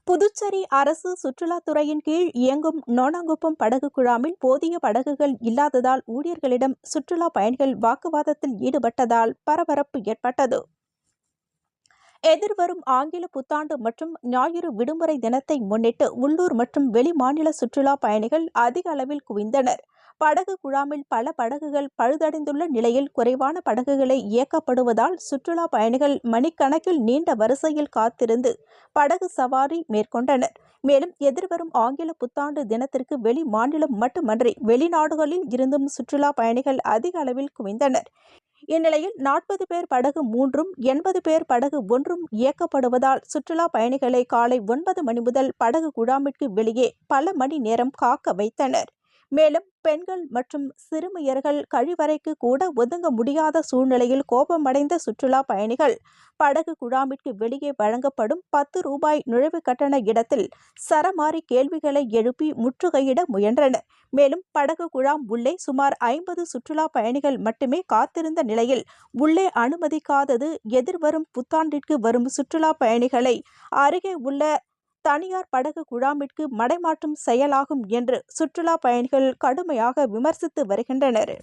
புதுச்சேரி அரசு சுற்றுலாத்துறையின் கீழ் இயங்கும் நோனாங்குப்பம் படகு குழாமில் போதிய படகுகள் இல்லாததால் ஊழியர்களிடம் சுற்றுலா பயணிகள் வாக்குவாதத்தில் ஈடுபட்டதால் பரபரப்பு ஏற்பட்டது. எதிர்வரும் ஆங்கில புத்தாண்டு மற்றும் ஞாயிறு விடுமுறை தினத்தை முன்னிட்டு உள்ளூர் மற்றும் வெளிமாநில சுற்றுலா பயணிகள் அதிக அளவில் குவிந்தனர். படகு குழாமில் பல படகுகள் பழுதடைந்துள்ள நிலையில் குறைவான படகுகளை இயக்கப்படுவதால் சுற்றுலா பயணிகள் மணிக்கணக்கில் நீண்ட வரிசையில் காத்திருந்து படகு சவாரி மேற்கொண்டனர். மேலும் எதிர்வரும் ஆங்கில புத்தாண்டு தினத்திற்கு வெளி மாநிலம் மட்டுமன்றி வெளிநாடுகளில் இருந்தும் சுற்றுலா பயணிகள் அதிக அளவில் குவிந்தனர். இந்நிலையில் 40 பேர் படகு 3ம் 80 பேர் படகு 1ம் இயக்கப்படுவதால் சுற்றுலா பயணிகளை காலை 9 மணி முதல் படகு குழாமிற்கு வெளியே பல மணி நேரம் காக்க வைத்தனர். மேலும் பெண்கள் மற்றும் சிறுமியர்கள் கழிவறைக்கு கூட ஒதுங்க முடியாத சூழ்நிலையில் கோபமடைந்த சுற்றுலா பயணிகள் படகு குழாமிற்கு வெளியே வழங்கப்படும் 10 ரூபாய் நுழைவு கட்டண இடத்தில் சரமாரி கேள்விகளை எழுப்பி முற்றுகையிட முயன்றனர். மேலும் படகு குழாம் உள்ளே சுமார் 50 சுற்றுலா பயணிகள் மட்டுமே காத்திருந்த நிலையில் உள்ளே அனுமதிக்காதது எதிர்வரும் புத்தாண்டிற்கு வரும் சுற்றுலா பயணிகளை அருகே உள்ள தனியார் படகு குழாமிற்கு மடைமாற்றும் செயலாகும் என்று சுற்றுலா பயணிகள் கடுமையாக விமர்சித்து வருகின்றனர்.